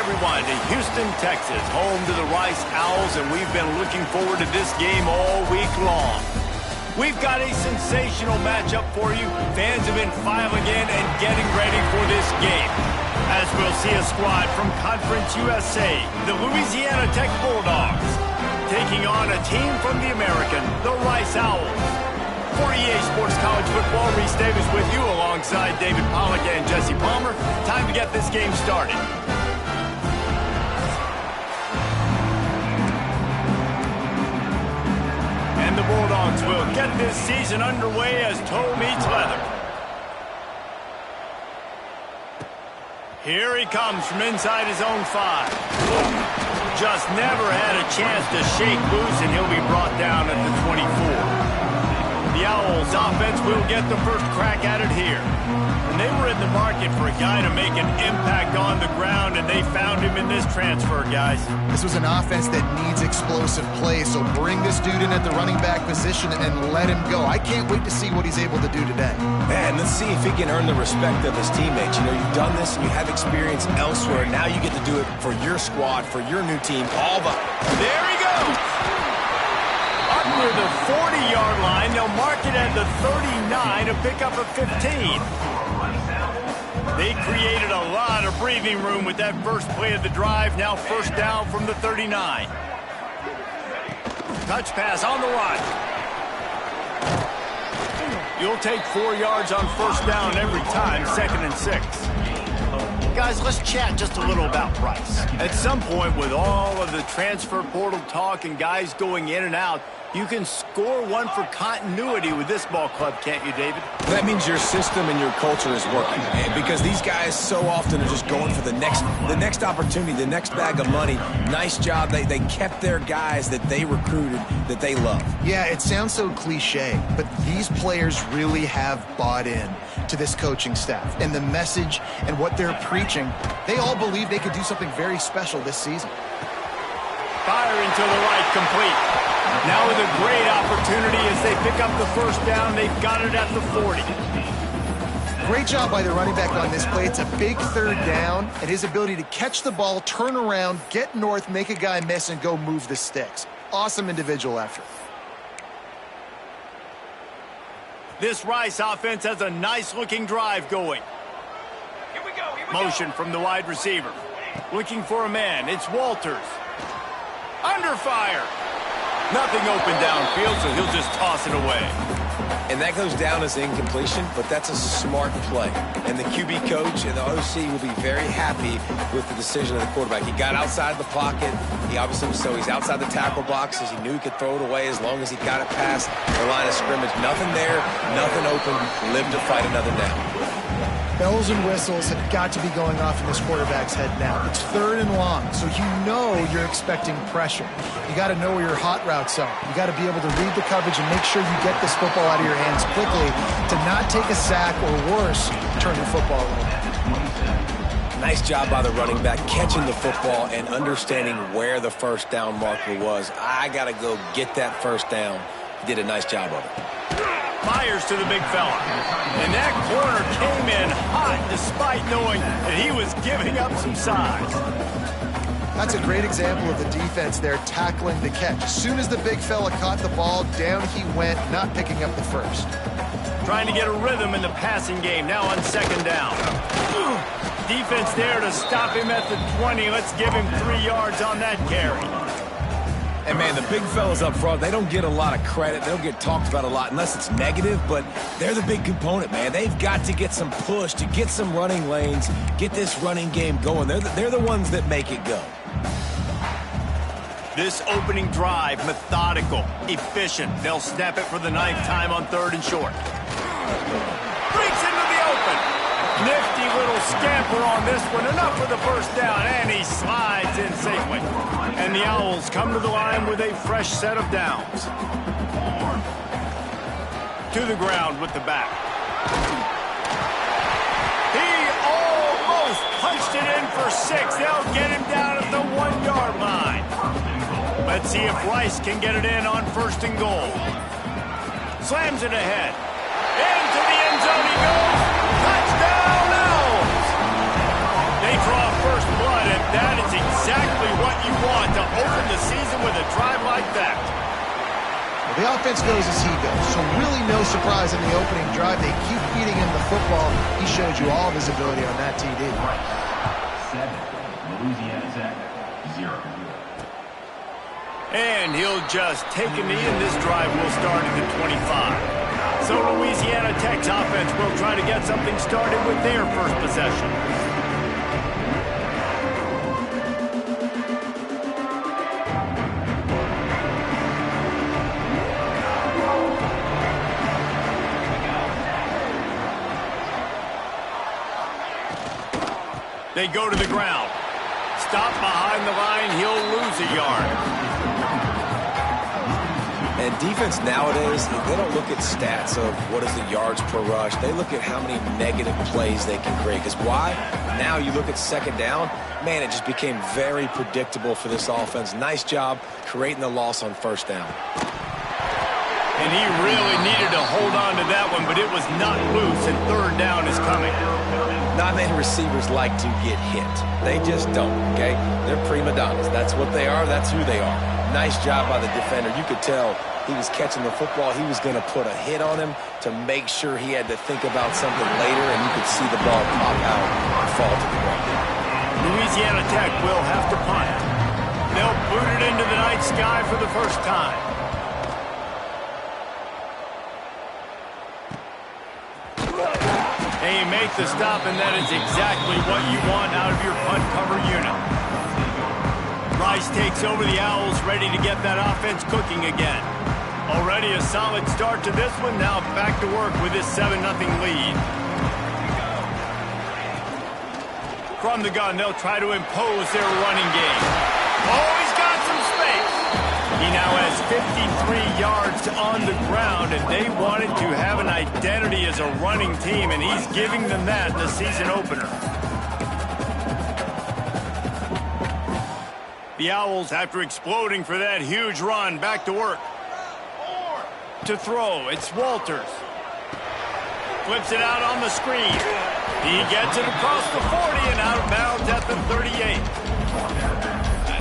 everyone, to Houston, Texas, home to the Rice Owls, and we've been looking forward to this game all week long. We've got a sensational matchup for you. Fans have been filing in and getting ready for this game. As we'll see a squad from Conference USA, the Louisiana Tech Bulldogs, taking on a team from the American, the Rice Owls. For EA Sports College Football, Reese Davis with you alongside David Pollack and Jesse Palmer. Time to get this game started. And the Bulldogs will get this season underway as toe meets leather. Here he comes from inside his own 5. Just never had a chance to shake loose, and he'll be brought down at the 24. The Owls offense will get the first crack at it here. And they were in the market for a guy to make an impact on the ground, and they found him in this transfer, guys. This was an offense that needs explosive play, so bring this dude in at the running back position and let him go. I can't wait to see what he's able to do today. Man, let's see if he can earn the respect of his teammates. You know, you've done this and you have experience elsewhere. Now you get to do it for your squad, for your new team. There he goes! Near the 40-yard line, they'll mark it at the 39 to pick up a 15. They created a lot of breathing room with that first play of the drive. Now first down from the 39. Touch pass on the run. You'll take 4 yards on first down every time, 2nd and 6. Guys, let's chat just a little about Rice. At some point, with all of the transfer portal talk and guys going in and out, you can score one for continuity with this ball club, can't you, David? That means your system and your culture is working, because these guys so often are just going for the next opportunity, the next bag of money. Nice job. They kept their guys that they recruited, that they love. Yeah, it sounds so cliche, but these players really have bought in to this coaching staff and the message and what they're preaching. They all believe they could do something very special this season. Firing to the right, complete. Now with a great opportunity as they pick up the first down. They've got it at the 40. Great job by the running back on this play. It's a big third down, and his ability to catch the ball, turn around, get north, make a guy miss, and go move the sticks. Awesome individual effort. This Rice offense has a nice-looking drive going. Here we go. Motion from the wide receiver. Looking for a man. It's Walters. Under fire. Nothing open downfield, so he'll just toss it away. And that goes down as incompletion, but that's a smart play. And the QB coach and the OC will be very happy with the decision of the quarterback. He got outside the pocket. He obviously was, so he's outside the tackle boxes. He knew he could throw it away as long as he got it past the line of scrimmage. Nothing there, nothing open. Live to fight another down. Bells and whistles have got to be going off in this quarterback's head now. It's 3rd and long, so you know you're expecting pressure. You got to know where your hot routes are. You got to be able to read the coverage and make sure you get this football out of your hands quickly to not take a sack or worse, turn the football over. Nice job by the running back catching the football and understanding where the first down marker was. I got to go get that first down. He did a nice job of it. Fires to the big fella. And that corner came in hot despite knowing that he was giving up some size. That's a great example of the defense there tackling the catch. As soon as the big fella caught the ball, down he went, not picking up the first. Trying to get a rhythm in the passing game, now on 2nd down. Defense there to stop him at the 20. Let's give him 3 yards on that carry. And, man, the big fellas up front, they don't get a lot of credit. They don't get talked about a lot unless it's negative, but they're the big component, man. They've got to get some push, to get some running lanes, get this running game going. They're the ones that make it go. This opening drive, methodical, efficient. They'll snap it for the 9th time on 3rd and short. Breaks into the open. Nifty little scamper on this one. Enough for the first down, and he slides in safely. And the Owls come to the line with a fresh set of downs. To the ground with the back. He almost punched it in for 6. They'll get him down at the 1-yard line. Let's see if Rice can get it in on 1st and goal. Slams it ahead. Into the end zone he goes. Touchdown, Owls! They draw first blood, and that is That's exactly what you want to open the season with a drive like that. Well, the offense goes as he goes, so really no surprise in the opening drive. They keep feeding him the football. He showed you all of his ability on that TD. 7, Louisiana Tech, 0. And he'll just take a knee, and this drive will start at the 25. So Louisiana Tech's offense will try to get something started with their first possession. They go to the ground. Stop behind the line, he'll lose a yard. And defense nowadays, they don't look at stats of what is the yards per rush. They look at how many negative plays they can create. Because why? Now you look at second down, man, it just became very predictable for this offense. Nice job creating the loss on first down. And he really needed to hold on to that one, but it was not loose, and third down is coming. Not many receivers like to get hit. They just don't, okay? They're prima donnas. That's what they are. That's who they are. Nice job by the defender. You could tell he was catching the football. He was going to put a hit on him to make sure he had to think about something later, and you could see the ball pop out and fall to the ground. Louisiana Tech will have to punt. They'll boot it into the night sky for the first time. And you make the stop, and that is exactly what you want out of your punt cover unit. Rice takes over the Owls, ready to get that offense cooking again. Already a solid start to this one. Now back to work with this 7-0 lead. From the gun, they'll try to impose their running game. Oh, he's got some space. He now has 53 yards on the ground, and they wanted to have an identity as a running team, and he's giving them that in the season opener. The Owls, after exploding for that huge run, back to work. To throw, it's Walters. Flips it out on the screen. He gets it across the 40 and out of bounds at the 38.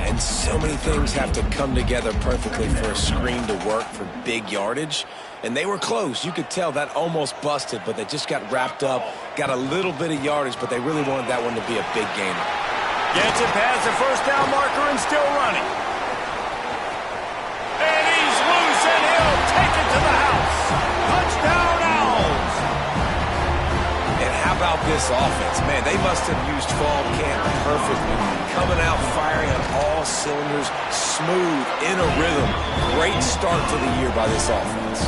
And so many things have to come together perfectly for a screen to work for big yardage. And they were close. You could tell that almost busted, but they just got wrapped up, got a little bit of yardage, but they really wanted that one to be a big gainer. Gets it past the first down marker and still running. And he's loose, and he'll take it to the house. Touchdown, Owls. And how about this offense? Man, they must have used fall camp perfectly. Coming out firing on all cylinders, smooth, in a rhythm. Great start to the year by this offense.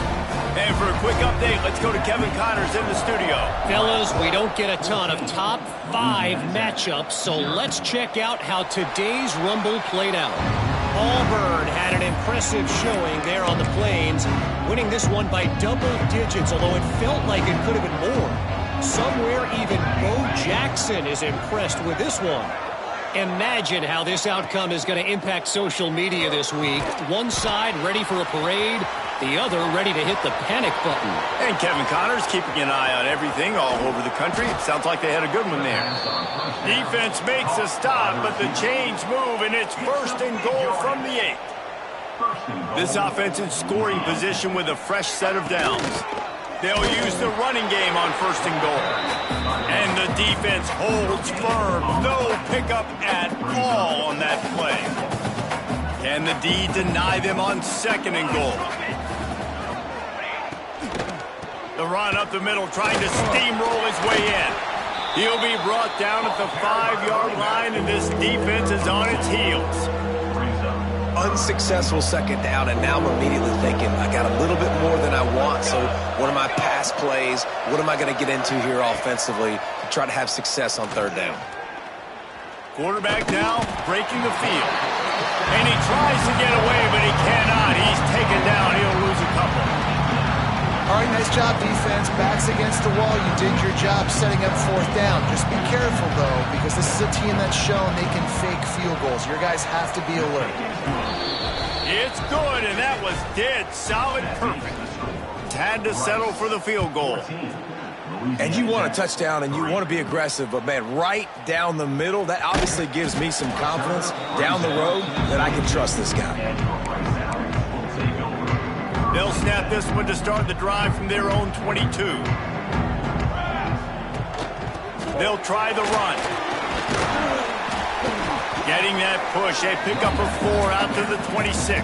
And for a quick update, let's go to Kevin Connors in the studio. Fellas, we don't get a ton of top 5 matchups, so let's check out how today's Rumble played out. Auburn had an impressive showing there on the Plains, winning this one by double digits, although it felt like it could have been more. Somewhere even Bo Jackson is impressed with this one. Imagine how this outcome is going to impact social media this week. One side ready for a parade, the other ready to hit the panic button. And Kevin Connors keeping an eye on everything all over the country. It sounds like they had a good one there. Defense makes a stop, but the chains move, and it's first and goal from the 8. This offense in scoring position with a fresh set of downs. They'll use the running game on first and goal. And the defense holds firm. No pickup at all on that play. Can the D deny them on second and goal? The run up the middle, trying to steamroll his way in. He'll be brought down at the 5-yard line, and this defense is on its heels. Unsuccessful second down, and now I'm immediately thinking, I got a little bit more than I want, so what are my pass plays? What am I going to get into here offensively to try to have success on third down? Quarterback now breaking the field. And he tries to get away, but he cannot. He's taken down. He'll lose a couple. All right, nice job, defense. Backs against the wall. You did your job setting up fourth down. Just be careful, though, because this is a team that's shown they can fake field goals. Your guys have to be alert. It's good, and that was dead solid perfect. Had to settle for the field goal. And you want a touchdown and you want to be aggressive, but man, right down the middle, that obviously gives me some confidence down the road that I can trust this guy. They'll snap this one to start the drive from their own 22. They'll try the run. Getting that push, a pickup of 4 out to the 26.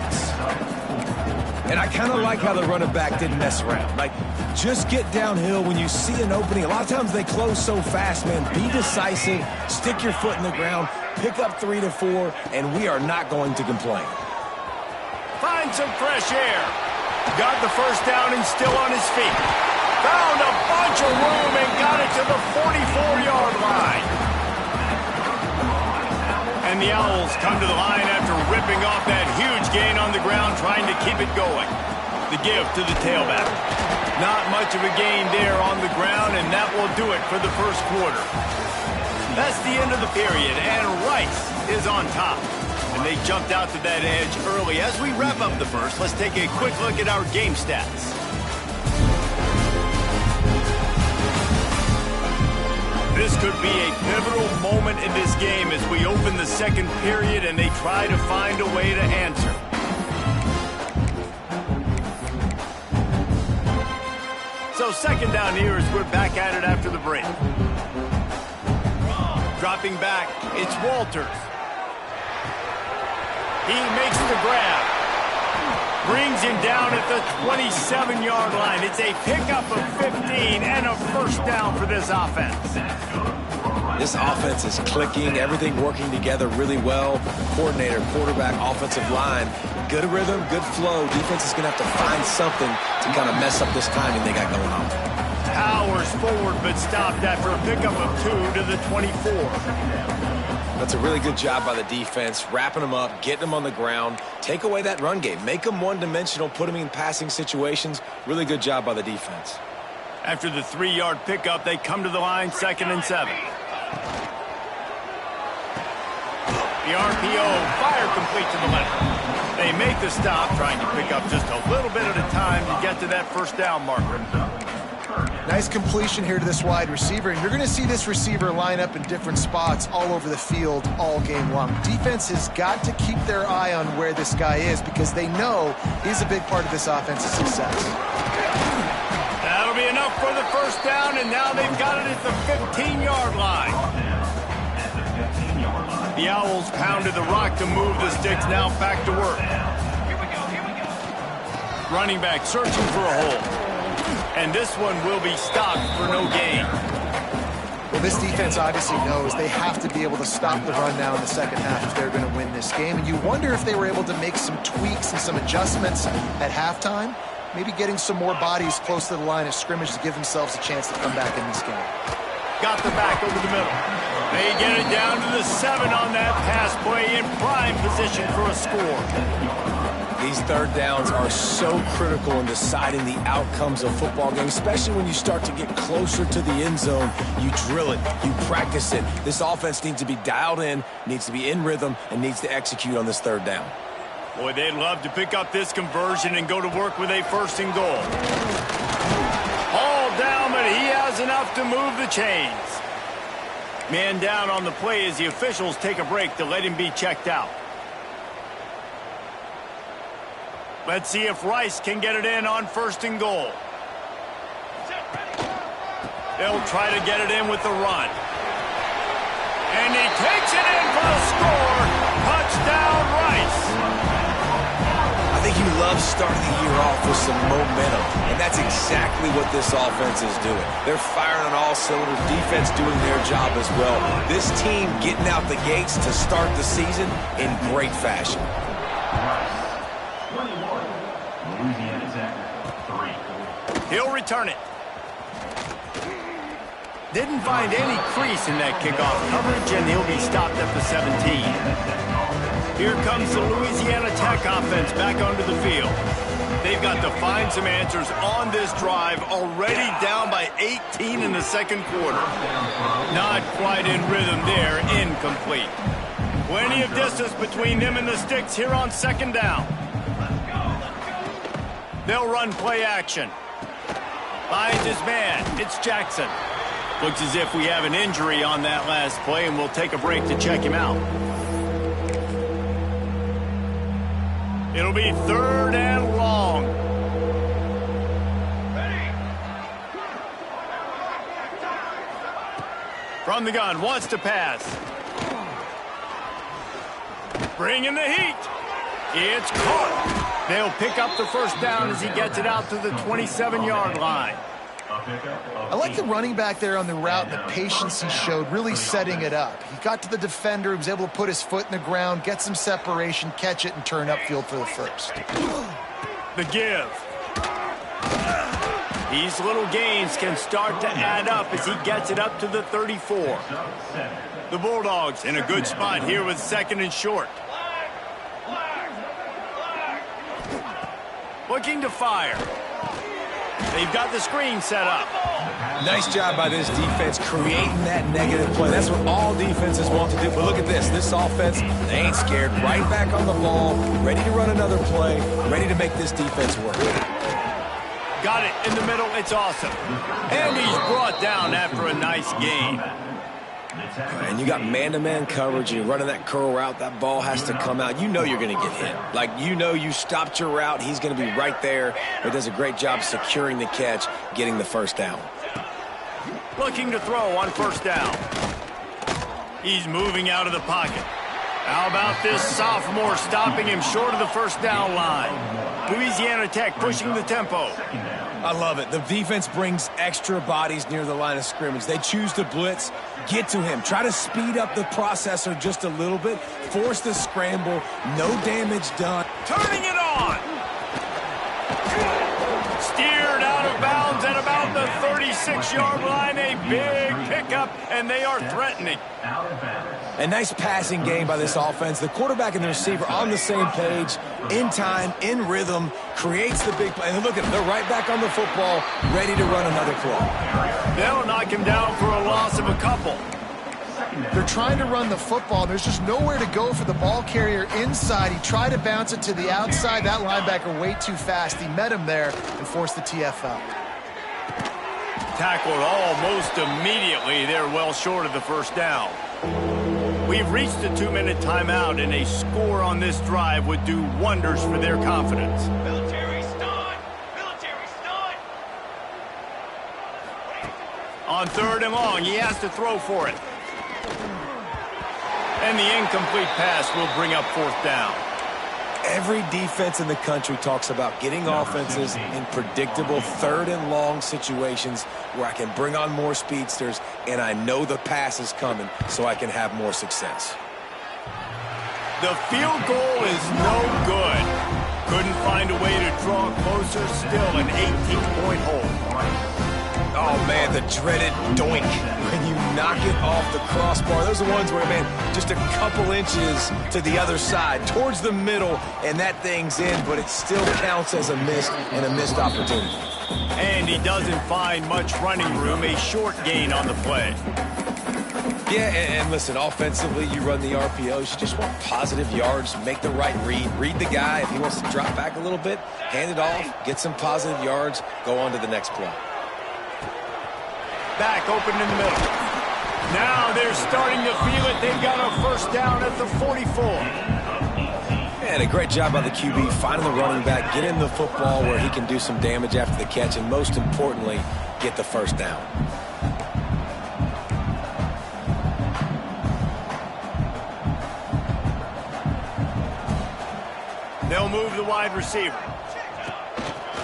And I kind of like how the running back didn't mess around. Like, just get downhill when you see an opening. A lot of times they close so fast, man. Be decisive, stick your foot in the ground, pick up 3 to 4, and we are not going to complain. Find some fresh air. Got the first down and still on his feet. Found a bunch of room and got it to the 44-yard line. And the Owls come to the line after ripping off that huge gain on the ground, trying to keep it going. The give to the tailback. Not much of a gain there on the ground, and that will do it for the first quarter. That's the end of the period, and Rice is on top. And they jumped out to that edge early. As we wrap up the first, let's take a quick look at our game stats. This could be a pivotal moment in this game as we open the second period and they try to find a way to answer. So second down here as we're back at it after the break. Dropping back, it's Walters. He makes the grab. Brings him down at the 27-yard line. It's a pickup of 15 and a first down for this offense. This offense is clicking, everything working together really well. Coordinator, quarterback, offensive line, good rhythm, good flow. Defense is going to have to find something to kind of mess up this timing they got going on. Powers forward but stopped after a pickup of 2 to the 24. That's a really good job by the defense, wrapping them up, getting them on the ground, take away that run game, make them one-dimensional, put them in passing situations. Really good job by the defense. After the 3-yard pickup, they come to the line, 2nd and 7. The RPO, fire complete to the left. They make the stop, trying to pick up just a little bit at a time to get to that first down marker. Nice completion here to this wide receiver, and you're going to see this receiver line up in different spots all over the field all game long. Defense has got to keep their eye on where this guy is because they know he's a big part of this offense's success. That'll be enough for the first down, and now they've got it at the 15-yard line. The Owls pounded the rock to move the sticks, now back to work. Running back searching for a hole. And this one will be stopped for no gain. Well, this defense obviously knows they have to be able to stop the run now in the second half if they're going to win this game. And you wonder if they were able to make some tweaks and some adjustments at halftime, maybe getting some more bodies close to the line of scrimmage to give themselves a chance to come back in this game. Got the back over the middle. They get it down to the 7 on that pass play in prime position for a score. These third downs are so critical in deciding the outcomes of football games, especially when you start to get closer to the end zone. You drill it, you practice it. This offense needs to be dialed in, needs to be in rhythm, and needs to execute on this third down. Boy, they'd love to pick up this conversion and go to work with a 1st and goal. All down, but he has enough to move the chains. Man down on the play as the officials take a break to let him be checked out. Let's see if Rice can get it in on 1st and goal. They'll try to get it in with the run. And he takes it in for the score. Touchdown, Rice. I think you love starting the year off with some momentum, and that's exactly what this offense is doing. They're firing on all cylinders, defense doing their job as well. This team getting out the gates to start the season in great fashion. He'll return it. Didn't find any crease in that kickoff coverage, and he'll be stopped at the 17. Here comes the Louisiana Tech offense back onto the field. They've got to find some answers on this drive, already down by 18 in the second quarter. Not quite in rhythm there, incomplete. Plenty of distance between them and the sticks here on 2nd down. They'll run play action. Finds his man. It's Jackson. Looks as if we have an injury on that last play, and we'll take a break to check him out. It'll be 3rd and long. From the gun, wants to pass. Bringing the heat. It's caught. They'll pick up the first down as he gets it out to the 27-yard line. I like the running back there on the route and the patience he showed, really setting it up. He got to the defender, he was able to put his foot in the ground, get some separation, catch it, and turn upfield for the first. The give. These little gains can start to add up as he gets it up to the 34. The Bulldogs in a good spot here with 2nd and short. Looking to fire. They've got the screen set up. Nice job by this defense creating that negative play. That's what all defenses want to do. But look at this. This offense, they ain't scared. Right back on the ball, ready to run another play, ready to make this defense work. Got it in the middle. It's awesome. And he's brought down after a nice gain. And you got man-to-man coverage. You're running that curl route. That ball has to come out. You know you're going to get hit. Like, you know you stopped your route. He's going to be right there. He does a great job securing the catch, getting the first down. Looking to throw on 1st down. He's moving out of the pocket. How about this sophomore stopping him short of the 1st down line? Louisiana Tech pushing the tempo. I love it. The defense brings extra bodies near the line of scrimmage. They choose to blitz, get to him, try to speed up the processor just a little bit, force the scramble, no damage done. Turning it on. Steered out of bounds at about the 36-yard line. A big pickup, and they are threatening. A nice passing game by this offense. The quarterback and the receiver on the same page, in time, in rhythm, creates the big play. And look at them, they're right back on the football, ready to run another play. They'll knock him down for a loss of a couple. They're trying to run the football. There's just nowhere to go for the ball carrier inside. He tried to bounce it to the outside. That linebacker way too fast. He met him there and forced the TFL. Tackled almost immediately. They're well short of the 1st down. We've reached the 2-minute timeout, and a score on this drive would do wonders for their confidence. Military stun! Military stun! On 3rd and long, he has to throw for it. And the incomplete pass will bring up 4th down. Every defense in the country talks about getting offenses in predictable 3rd and long situations where I can bring on more speedsters and I know the pass is coming so I can have more success. The field goal is no good. Couldn't find a way to draw closer. Still an 18-point hole. Oh, man, the dreaded doink. When you knock it off the crossbar, those are the ones where, man, just a couple inches to the other side, towards the middle, and that thing's in, but it still counts as a miss and a missed opportunity. And he doesn't find much running room, a short gain on the play. Yeah, and listen, offensively, you run the RPOs. You just want positive yards, make the right read. Read the guy. If he wants to drop back a little bit, hand it off, get some positive yards, go on to the next play. Back open in the middle. Now they're starting to feel it. They've got a 1st down at the 44. And a great job by the QB, finding the running back, get in the football where he can do some damage after the catch, and most importantly, get the 1st down. They'll move the wide receiver.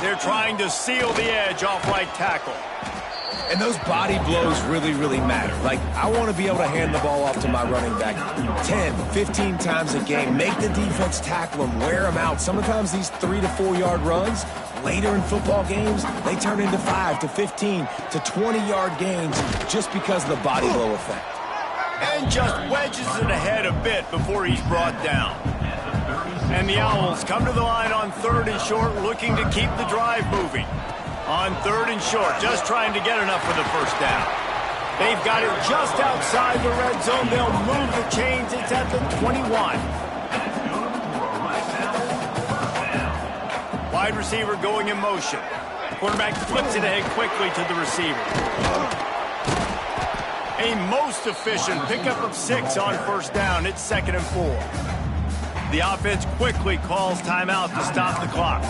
They're trying to seal the edge off right tackle. And those body blows really, really matter. Like, I want to be able to hand the ball off to my running back 10, 15 times a game. Make the defense tackle them, wear them out. Sometimes these 3 to 4 yard runs, later in football games, they turn into 5 to 15 to 20-yard gains just because of the body blow effect. And just wedges it ahead a bit before he's brought down. And the Owls come to the line on 3rd and short, looking to keep the drive moving. On 3rd and short, just trying to get enough for the 1st down. They've got it just outside the red zone. They'll move the chains. It's at the 21. Wide receiver going in motion. Quarterback flips it ahead quickly to the receiver. A most efficient pickup of 6 on first down. It's 2nd and 4. The offense quickly calls timeout to stop the clock.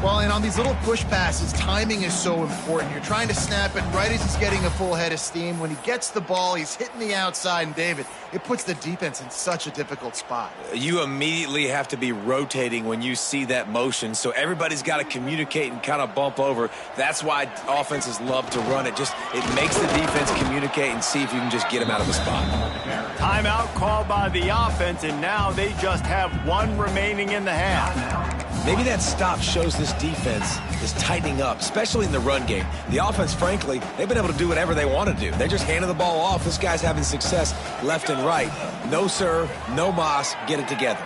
Well, and on these little push passes, timing is so important. You're trying to snap it right as he's getting a full head of steam. When he gets the ball, he's hitting the outside, and David, it puts the defense in such a difficult spot. You immediately have to be rotating when you see that motion, so everybody's got to communicate and kind of bump over. That's why offenses love to run it. It makes the defense communicate and see if you can just get him out of the spot. Timeout called by the offense, and now they just have 1 remaining in the half. Maybe that stop shows this defense is tightening up, especially in the run game. The offense, frankly, they've been able to do whatever they want to do. They're just handing the ball off. This guy's having success left and right. No sir, no mas, get it together.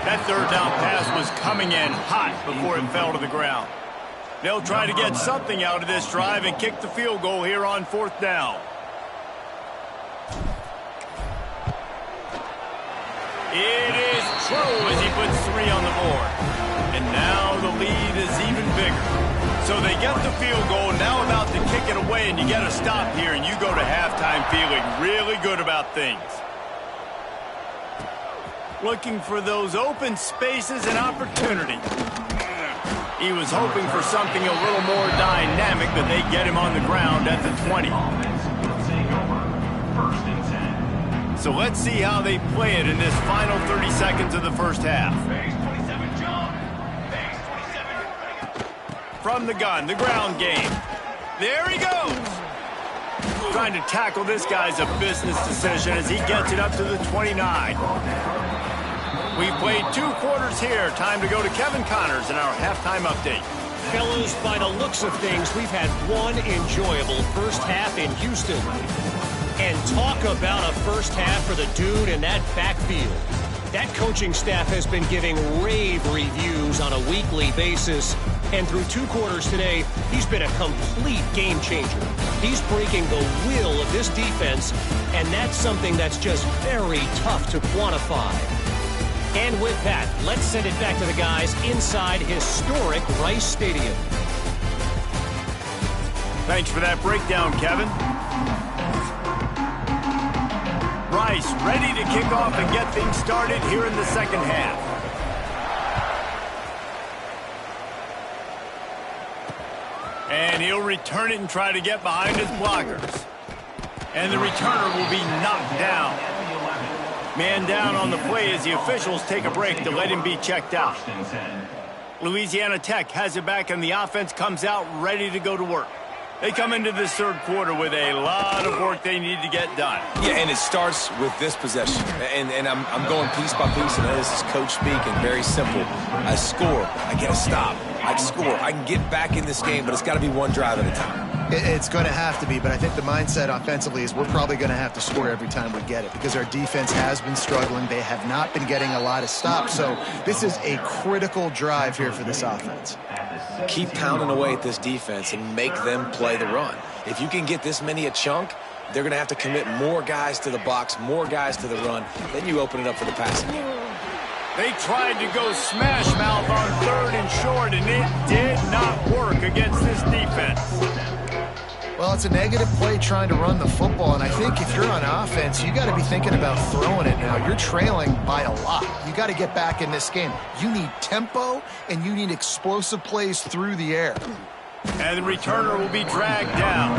That 3rd down pass was coming in hot before it fell to the ground. They'll try to get something out of this drive and kick the field goal here on 4th down. It is true as he puts 3 on the board. And now the lead is even bigger. So they get the field goal, now about to kick it away, and you get a stop here, and you go to halftime feeling really good about things. Looking for those open spaces and opportunity. He was hoping for something a little more dynamic, but they get him on the ground at the 20. So let's see how they play it in this final 30 seconds of the first half. From the gun, the ground game. There he goes. Trying to tackle this guy's a business decision as he gets it up to the 29. We played 2 quarters here. Time to go to Kevin Connors in our halftime update. Fellas, by the looks of things, we've had one enjoyable first half in Houston. And talk about a first half for the dude in that backfield. That coaching staff has been giving rave reviews on a weekly basis. And through 2 quarters today, he's been a complete game changer. He's breaking the will of this defense, and that's something that's just very tough to quantify. And with that, let's send it back to the guys inside historic Rice Stadium. Thanks for that breakdown, Kevin. Rice ready to kick off and get things started here in the second half. And he'll return it and try to get behind his blockers. And the returner will be knocked down. Man down on the play as the officials take a break to let him be checked out. Louisiana Tech has it back and the offense comes out ready to go to work. They come into this 3rd quarter with a lot of work they need to get done. Yeah, and it starts with this possession. And I'm going piece by piece, and this is coach speak and very simple. I score. I get a stop. I score. I can get back in this game, but it's got to be 1 drive at a time. It's going to have to be, but I think the mindset offensively is we're probably going to have to score every time we get it because our defense has been struggling. They have not been getting a lot of stops, so this is a critical drive here for this offense. Keep pounding away at this defense and make them play the run. If you can get this many a chunk, they're going to have to commit more guys to the box, more guys to the run. Then you open it up for the passing game. They tried to go smash mouth on 3rd and short, and it did not work against this defense. Well, it's a negative play trying to run the football, and I think if you're on offense, you got to be thinking about throwing it now. You're trailing by a lot. You got to get back in this game. You need tempo, and you need explosive plays through the air. And the returner will be dragged down.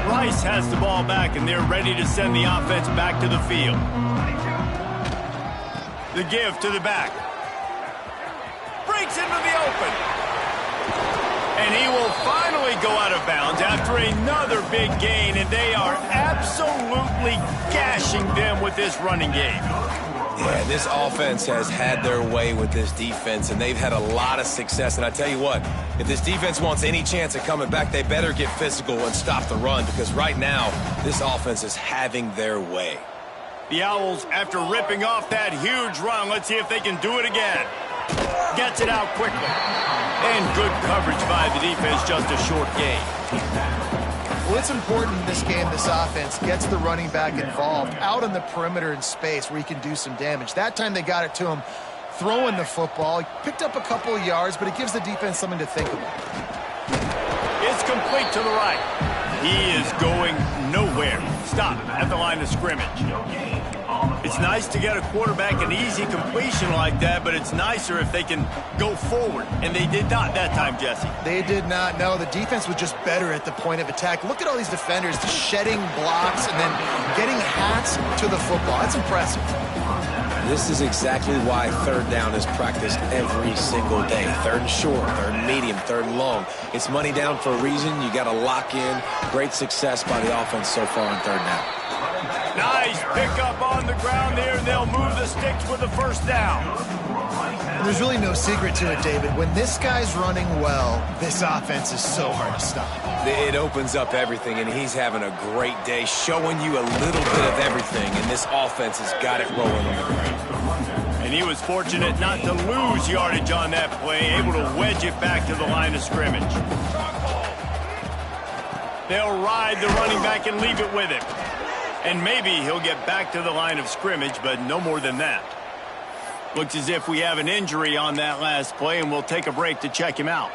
Rice has the ball back, and they're ready to send the offense back to the field. The give to the back. Breaks into the open. And he will finally go out of bounds after another big gain, and they are absolutely gashing them with this running game. Yeah, this offense has had their way with this defense, and they've had a lot of success. And I tell you what, if this defense wants any chance of coming back, they better get physical and stop the run, because right now, this offense is having their way. The Owls, after ripping off that huge run, let's see if they can do it again. Gets it out quickly. And good coverage by the defense, just a short gain. Well, it's important in this game, this offense gets the running back involved out on the perimeter in space where he can do some damage. That time they got it to him throwing the football. He picked up a couple of yards, but it gives the defense something to think about. It's complete to the right. He is going nowhere. Stop at the line of scrimmage. It's nice to get a quarterback an easy completion like that, but it's nicer if they can go forward. And they did not that time, Jesse. They did not. No, the defense was just better at the point of attack. Look at all these defenders just shedding blocks and then getting hats to the football. That's impressive. This is exactly why third down is practiced every single day. Third and short, third and medium, third and long. It's money down for a reason. You got to lock in. Great success by the offense so far on third down. Nice pickup on the ground there, and they'll move the sticks with the first down. There's really no secret to it, David. When this guy's running well, this offense is so hard to stop. It opens up everything, and he's having a great day, showing you a little bit of everything, and this offense has got it rolling on the ground. And he was fortunate not to lose yardage on that play, able to wedge it back to the line of scrimmage. They'll ride the running back and leave it with him. And maybe he'll get back to the line of scrimmage, but no more than that. Looks as if we have an injury on that last play, and we'll take a break to check him out.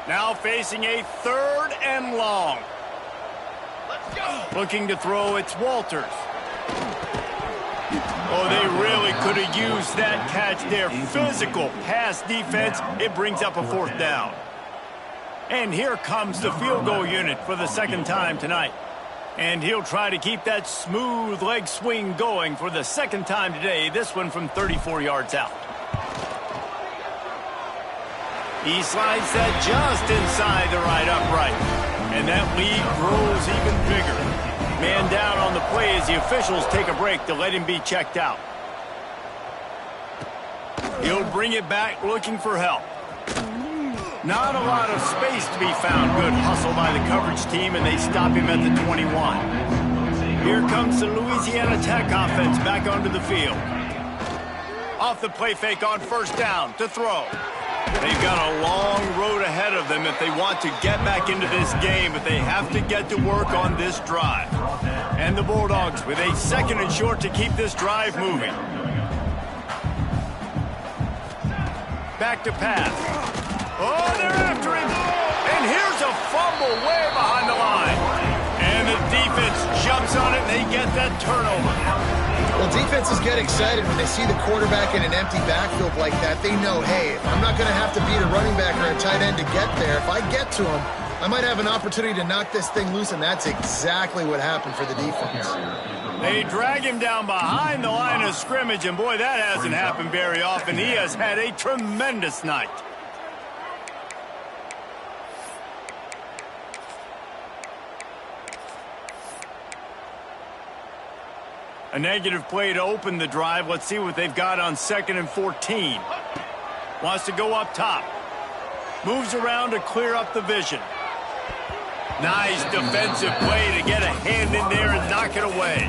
Now facing a third and long. Let's go. Looking to throw, it's Walters. Oh, they really could have used that catch there. Physical pass defense. It brings up a fourth down. And here comes the field goal unit for the second time tonight. And he'll try to keep that smooth leg swing going for the second time today, this one from 34 yards out. He slides that just inside the right upright. And that lead grows even bigger. Man down on the play as the officials take a break to let him be checked out. He'll bring it back looking for help. Not a lot of space to be found. Good hustle by the coverage team, and they stop him at the 21. Here comes the Louisiana Tech offense back onto the field. Off the play fake on first down to throw. They've got a long road ahead of them if they want to get back into this game, but they have to get to work on this drive. And the Bulldogs with a second and short to keep this drive moving. Back to pass. Oh, they're after him. And here's a fumble way behind the line. And the defense jumps on it, and they get that turnover. Well, defenses get excited when they see the quarterback in an empty backfield like that. They know, hey, I'm not going to have to beat a running back or a tight end to get there. If I get to him, I might have an opportunity to knock this thing loose, and that's exactly what happened for the defense. They drag him down behind the line of scrimmage, and boy, that hasn't happened very often. He has had a tremendous night. A negative play to open the drive. Let's see what they've got on 2nd and 14. Wants to go up top. Moves around to clear up the vision. Nice defensive play to get a hand in there and knock it away.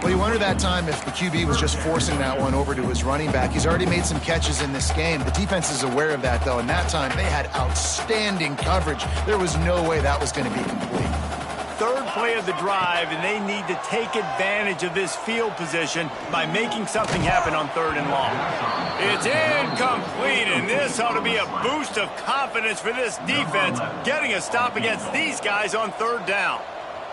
Well, you wonder that time if the QB was just forcing that one over to his running back. He's already made some catches in this game. The defense is aware of that, though, and that time they had outstanding coverage. There was no way that was going to be complete. Third play of the drive, and they need to take advantage of this field position by making something happen on 3rd and long. It's incomplete, and this ought to be a boost of confidence for this defense, getting a stop against these guys on 3rd down.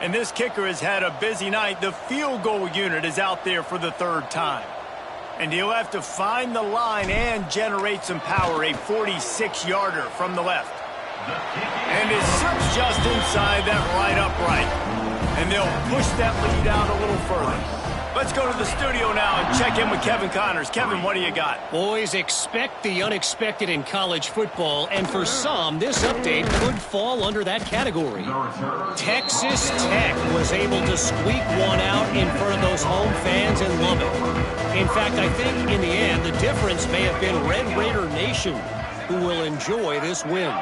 And this kicker has had a busy night. The field goal unit is out there for the 3rd time. And he'll have to find the line and generate some power, a 46-yarder from the left. And it slips just inside that right upright. And they'll push that lead out a little further. Let's go to the studio now and check in with Kevin Connors. Kevin, what do you got? Boys, expect the unexpected in college football, and for some, this update could fall under that category. Texas Tech was able to squeak one out in front of those home fans in Lubbock. In fact, I think in the end, the difference may have been Red Raider Nation, who will enjoy this win.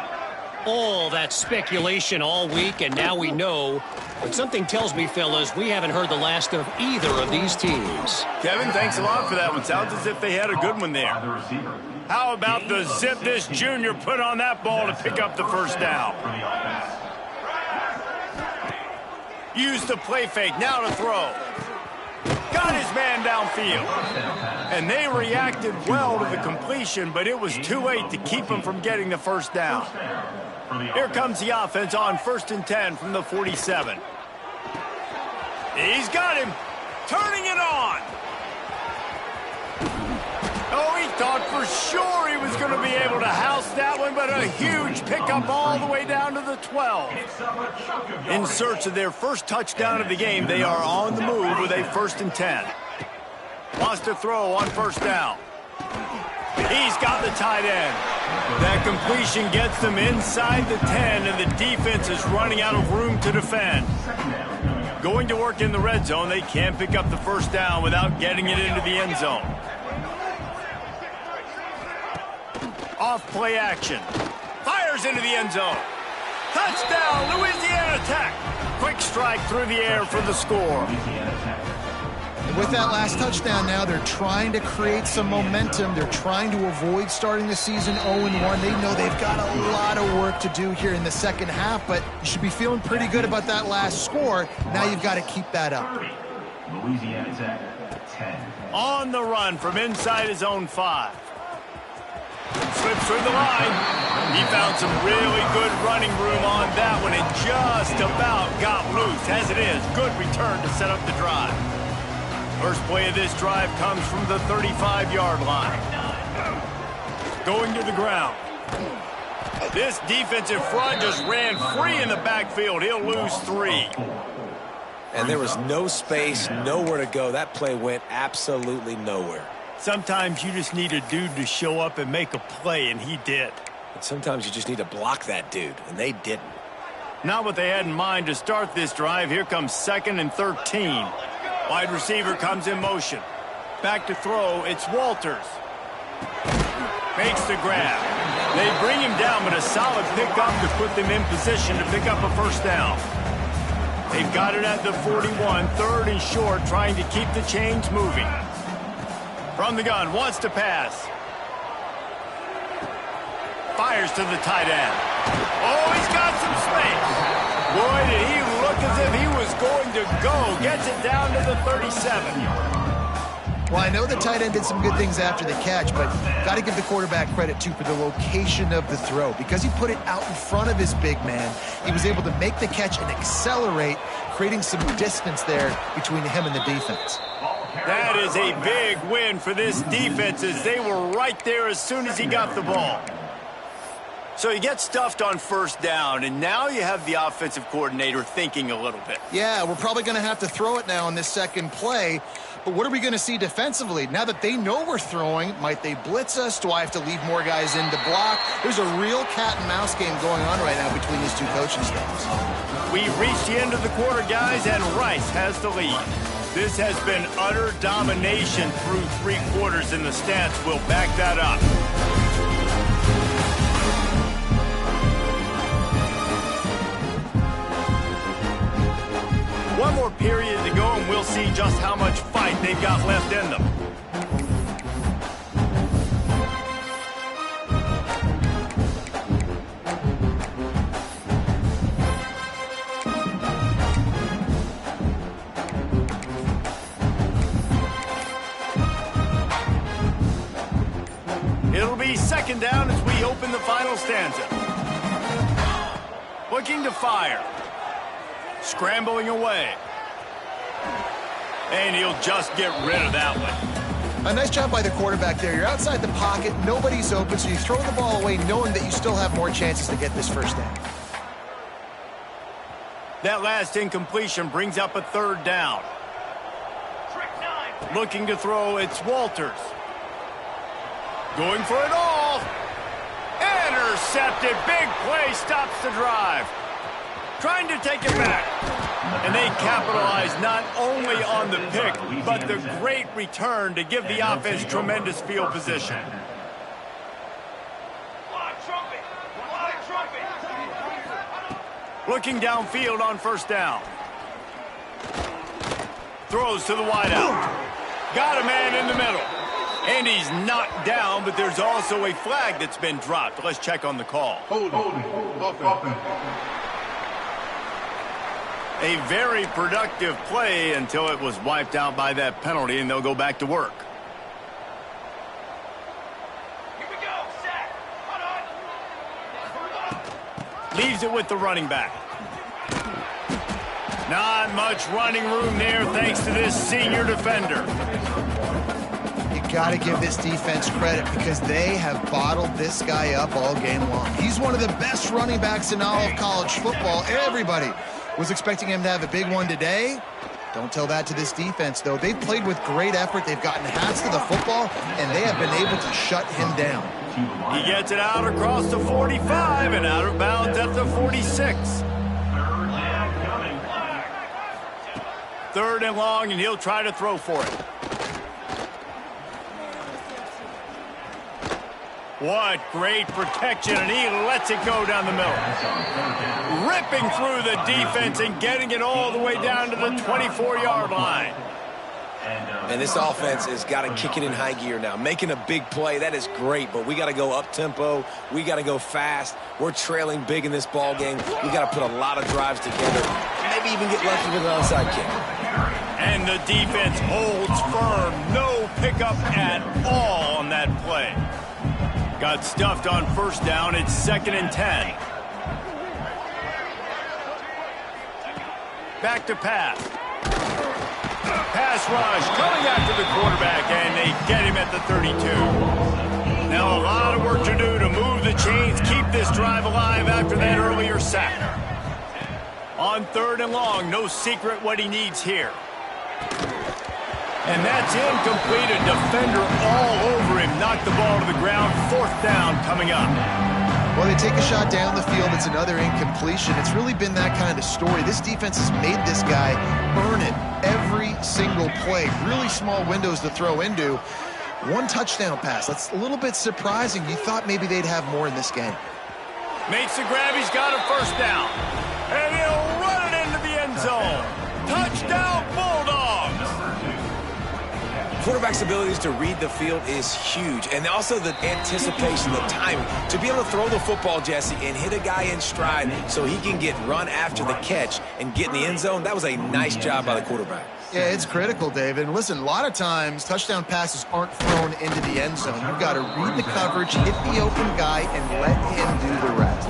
All that speculation all week, and now we know. But something tells me, fellas, we haven't heard the last of either of these teams. Kevin, thanks a lot for that one. Sounds as if they had a good one there. How about the zip this junior put on that ball to pick up the first down? Use the play fake, now to throw. Got got his man downfield. And they reacted well to the completion, but it was too late to keep him from getting the first down. Here comes the offense on 1st and 10 from the 47. He's got him. Turning it on. Oh, he thought for sure he was going to be able to house that one, but a huge pickup all the way down to the 12. In search of their first touchdown of the game, they are on the move with a 1st and 10. Lost a throw on 1st down. He's got the tight end. That completion gets them inside the 10, and the defense is running out of room to defend. Going to work in the red zone, they can't pick up the first down without getting it into the end zone. Off play action. Fires into the end zone. Touchdown, Louisiana Tech. Quick strike through the air for the score. And with that last touchdown now, they're trying to create some momentum. They're trying to avoid starting the season 0-1. They know they've got a lot of work to do here in the second half, but you should be feeling pretty good about that last score. Now you've got to keep that up. Louisiana Tech, 10. On the run from inside his own 5. Slips through the line. He found some really good running room on that one and just about got loose. As it is, good return to set up the drive. First play of this drive comes from the 35-yard line. Going to the ground. This defensive front just ran free in the backfield. He'll lose 3. And there was no space, nowhere to go. That play went absolutely nowhere. Sometimes you just need a dude to show up and make a play, and he did. And sometimes you just need to block that dude, and they didn't. Not what they had in mind to start this drive. Here comes 2nd and 13. Wide receiver comes in motion. Back to throw, it's Walters. Makes the grab. They bring him down, but a solid pickup to put them in position to pick up a first down. They've got it at the 41, 3rd and short, trying to keep the chains moving. From the gun, wants to pass. Fires to the tight end. Oh, he's got some space. Boy, did he look as if he was going to go. Gets it down to the 37. Well, I know the tight end did some good things after the catch, but got to give the quarterback credit, too, for the location of the throw. Because he put it out in front of his big man, he was able to make the catch and accelerate, creating some distance there between him and the defense. That is a big win for this defense as they were right there as soon as he got the ball. So you get stuffed on 1st down, and now you have the offensive coordinator thinking a little bit. Yeah, we're probably going to have to throw it now on this second play. But what are we going to see defensively? Now that they know we're throwing, might they blitz us? Do I have to leave more guys in to block? There's a real cat-and-mouse game going on right now between these two coaching staffs. We reached the end of the quarter, guys, and Rice has the lead. This has been utter domination through 3 quarters, and the stats will back that up. One more period to go, and we'll see just how much fight they've got left in them. It'll be 2nd down as we open the final stanza. Looking to fire. Scrambling away. And he'll just get rid of that one. A nice job by the quarterback there. You're outside the pocket, nobody's open, so you throw the ball away knowing that you still have more chances to get this first down. That last incompletion brings up a 3rd down. Looking to throw, it's Walters. Going for it all. Intercepted. Big play stops the drive. Trying to take it back. And they capitalize not only on the pick, but the great return to give the offense tremendous field position. Looking downfield on 1st down. Throws to the wideout. Got a man in the middle. And he's knocked down, but there's also a flag that's been dropped. Let's check on the call. Holding. A very productive play until it was wiped out by that penalty, and they'll go back to work. Here we go, set. Hold on. Leaves it with the running back. Not much running room there thanks to this senior defender. You got to give this defense credit because they have bottled this guy up all game long. He's one of the best running backs in all of college football. Everybody was expecting him to have a big one today. Don't tell that to this defense, though. They've played with great effort. They've gotten hats to the football, and they have been able to shut him down. He gets it out across the 45 and out of bounds at the 46. Third and long, and he'll try to throw for it. What great protection, and he lets it go down the middle. Ripping through the defense and getting it all the way down to the 24-yard line. And this offense has got to kick it in high gear now. Making a big play, that is great, but we got to go up-tempo. We got to go fast. We're trailing big in this ball game. We got to put a lot of drives together. Maybe even get lucky with an onside kick. And the defense holds firm. No pickup at all on that play. Got stuffed on first down. It's 2nd and 10. Back to pass. Pass rush coming after the quarterback, and they get him at the 32. Now a lot of work to do to move the chains, keep this drive alive after that earlier sack. On 3rd and long, no secret what he needs here. And that's incomplete. A defender all over him. Knocked the ball to the ground. 4th down coming up. Well, they take a shot down the field. It's another incompletion. It's really been that kind of story. This defense has made this guy earn it every single play. Really small windows to throw into. 1 touchdown pass. That's a little bit surprising. You thought maybe they'd have more in this game. Makes the grab. He's got a 1st down. And he'll run it into the end zone. Touchdown, Bulldogs. Quarterback's abilities to read the field is huge. And also the anticipation, the timing. To be able to throw the football, Jesse, and hit a guy in stride so he can get run after the catch and get in the end zone, that was a nice job by the quarterback. Yeah, it's critical, David. And listen, a lot of times touchdown passes aren't thrown into the end zone. You've got to read the coverage, hit the open guy, and let him do the rest.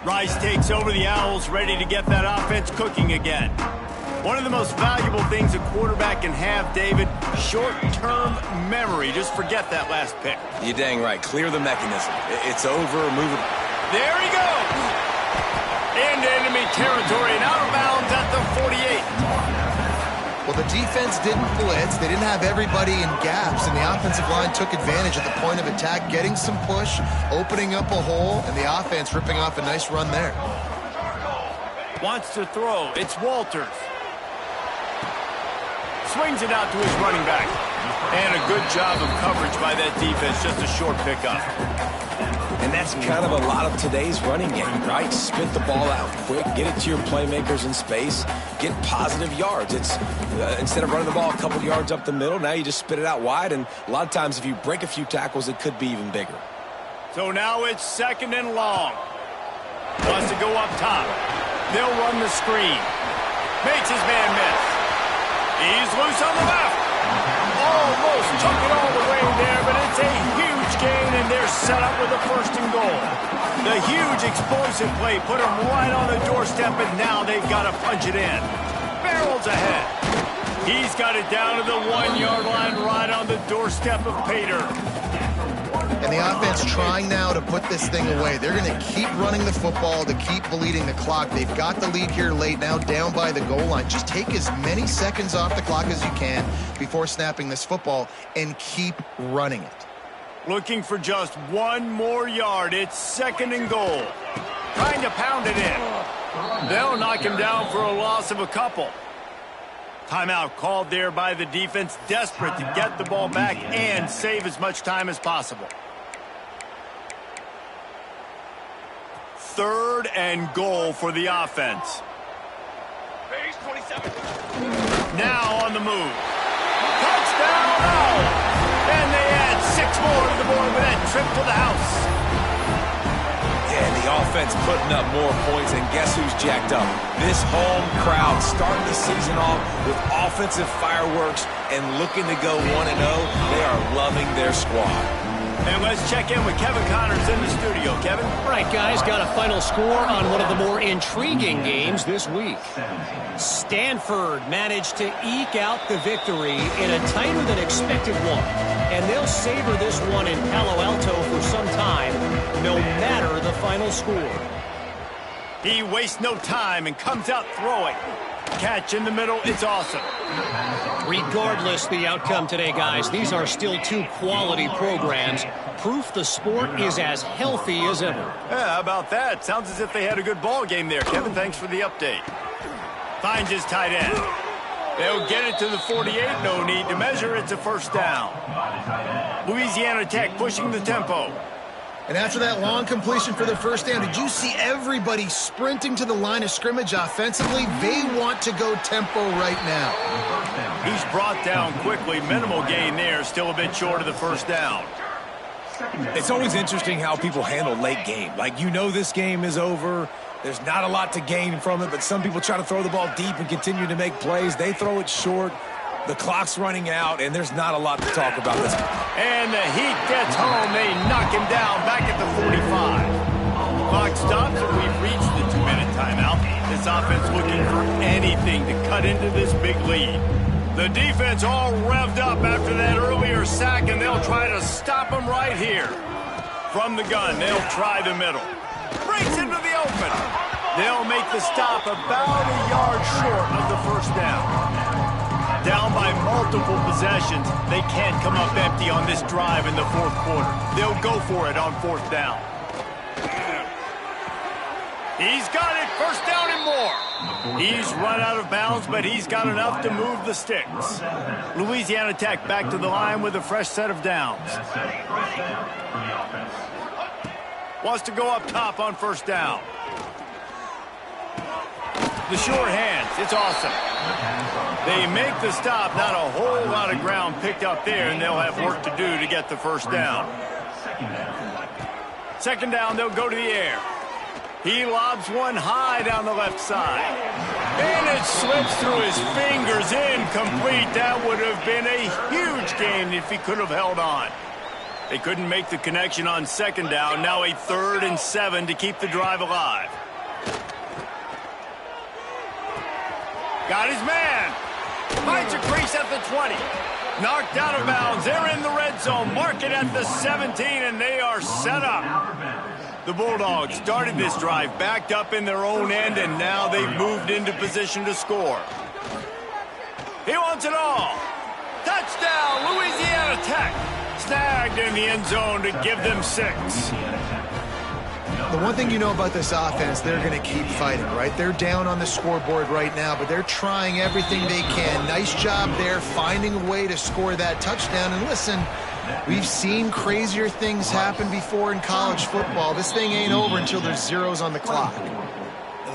Rice takes over the Owls, ready to get that offense cooking again. One of the most valuable things a quarterback can have, David, short-term memory. Just forget that last pick. You're dang right. Clear the mechanism. It's over. Move it. There he goes. Into enemy territory and out of bounds at the 48. Well, the defense didn't blitz. They didn't have everybody in gaps, and the offensive line took advantage at the point of attack, getting some push, opening up a hole, and the offense ripping off a nice run there. Wants to throw. It's Walters. Swings it out to his running back. And a good job of coverage by that defense. Just a short pickup. And that's kind of a lot of today's running game, right? Spit the ball out quick, get it to your playmakers in space, get positive yards. It's instead of running the ball a couple yards up the middle, now you just spit it out wide, and a lot of times if you break a few tackles, it could be even bigger. So now it's 2nd and long. Wants to go up top. They'll run the screen. Makes his man miss. He's loose on the left. Almost took it all the way there, but it's a huge gain, and they're set up with a 1st and goal. The huge explosive play put them right on the doorstep, and now they've got to punch it in. Barrels ahead. He's got it down to the 1-yard line right on the doorstep of Pater. And the offense trying now to put this thing away. They're going to keep running the football to keep bleeding the clock. They've got the lead here late, now down by the goal line. Just take as many seconds off the clock as you can before snapping this football and keep running it. Looking for just 1 more yard. It's 2nd and goal. trying to pound it in. They'll knock him down for a loss of a couple. Timeout called there by the defense, desperate to get the ball back and save as much time as possible. 3rd and goal for the offense. Phase 27. Now on the move. Touchdown! Oh! And they add 6 more to the board with that trip to the house. Yeah, the offense putting up more points, and guess who's jacked up? This home crowd starting the season off with offensive fireworks and looking to go 1-0. They are loving their squad. And let's check in with Kevin Connors in the studio. Kevin? Right, guys, got a final score on one of the more intriguing games this week. Stanford managed to eke out the victory in a tighter than expected one. And they'll savor this one in Palo Alto for some time, no matter the final score. He wastes no time and comes out throwing. Catch in the middle, it's awesome. Regardless the outcome today, guys, these are still 2 quality programs. Proof the sport is as healthy as ever. Yeah, how about that? Sounds as if they had a good ball game there. Kevin, thanks for the update. Finds his tight end. They'll get it to the 48. No need to measure. It's a first down. Louisiana Tech pushing the tempo. And after that long completion for the first down, did you see everybody sprinting to the line of scrimmage offensively? They want to go tempo right now. He's brought down quickly. Minimal gain there. Still a bit short of the first down. It's always interesting how people handle late game. Like, you know this game is over. There's not a lot to gain from it, but some people try to throw the ball deep and continue to make plays. They throw it short. The clock's running out, and there's not a lot to talk about this. And the heat gets home. They knock him down back at the 45. Clock stops, and we've reached the 2-minute timeout. This offense looking for anything to cut into this big lead. The defense all revved up after that earlier sack, and they'll try to stop him right here. From the gun, they'll try the middle. Breaks into the open. They'll make the stop about a yard short of the first down. Down by multiple possessions, they can't come up empty on this drive in the 4th quarter. They'll go for it on 4th down. He's got it, first down and more. He's run out of bounds, but he's got enough to move the sticks. Louisiana Tech back to the line with a fresh set of downs. Wants to go up top on first down. The short hands, it's awesome. They make the stop, not a whole lot of ground picked up there, and they'll have work to do to get the first down. Second down, they'll go to the air. He lobs one high down the left side. And it slips through his fingers, incomplete. That would have been a huge gain if he could have held on. They couldn't make the connection on second down. Now a 3rd and 7 to keep the drive alive. Got his man. Finds a crease at the 20. Knocked out of bounds. They're in the red zone. Mark it at the 17, and they are set up. The Bulldogs started this drive backed up in their own end, and now they've moved into position to score. He wants it all. Touchdown, Louisiana Tech. Snagged in the end zone to give them 6. The one thing you know about this offense, they're going to keep fighting, right? They're down on the scoreboard right now, but they're trying everything they can. Nice job there, finding a way to score that touchdown. And listen, we've seen crazier things happen before in college football. This thing ain't over until there's zeros on the clock.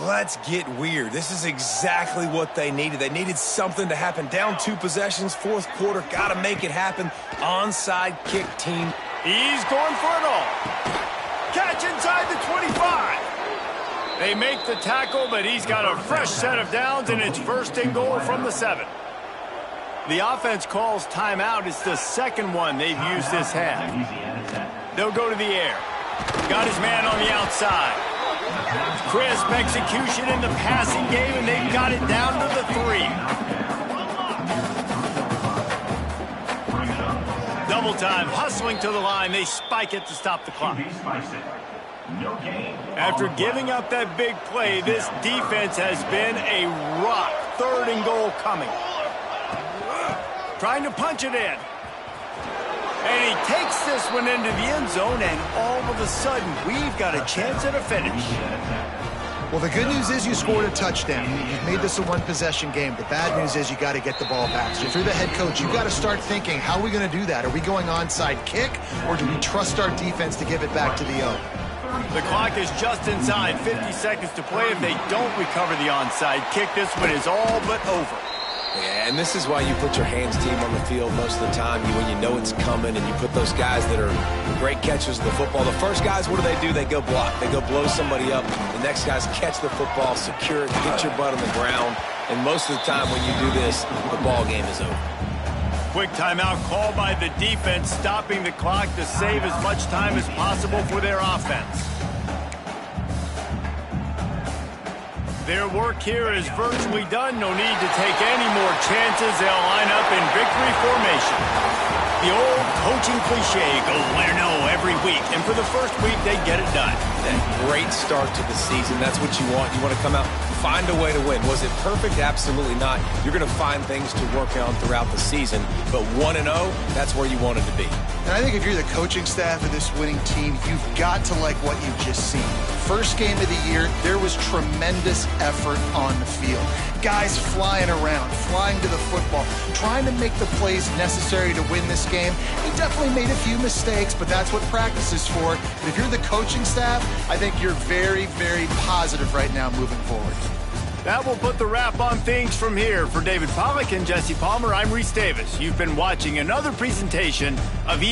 Let's get weird. This is exactly what they needed. They needed something to happen. Down 2 possessions, 4th quarter, got to make it happen. Onside kick team. He's going for it all. Catch inside the 25. They make the tackle, but he's got a fresh set of downs, and it's 1st and goal from the 7. The offense calls timeout. It's the second one they've used this half. They'll go to the air. Got his man on the outside. Crisp execution in the passing game, and they've got it down to the 3. Double time, hustling to the line. They spike it to stop the clock. After giving up that big play, this defense has been a rock. 3rd and goal coming. Trying to punch it in. And he takes this one into the end zone, and all of a sudden, we've got a chance at a finish. Well, the good news is you scored a touchdown. You've made this a one-possession game. The bad news is you got to get the ball back. So if you're the head coach, you've got to start thinking, how are we going to do that? Are we going onside kick, or do we trust our defense to give it back to the O? The clock is just inside 50 seconds to play. If they don't recover the onside kick, this one is all but over. Yeah, and this is why you put your hands team on the field most of the time when you know it's coming, and you put those guys that are great catchers of the football. The first guys, what do? They go block. They go blow somebody up. The next guys catch the football, secure it, get your butt on the ground. And most of the time when you do this, the ball game is over. Quick timeout called by the defense, stopping the clock to save as much time as possible for their offense. Their work here is virtually done. No need to take any more chances. They'll line up in victory formation. The old coaching cliche, go win or no every week. And for the first week, they get it done. That great start to the season. That's what you want. You want to come out, find a way to win. Was it perfect? Absolutely not. You're going to find things to work on throughout the season. But 1-0, that's where you wanted to be. And I think if you're the coaching staff of this winning team, you've got to like what you've just seen. First game of the year, there was tremendous effort on the field. Guys flying around, flying to the football, trying to make the plays necessary to win this game. He definitely made a few mistakes, but that's what practice is for. But if you're the coaching staff, I think you're very, very positive right now moving forward. That will put the wrap on things from here. For David Pollack and Jesse Palmer, I'm Reese Davis. You've been watching another presentation of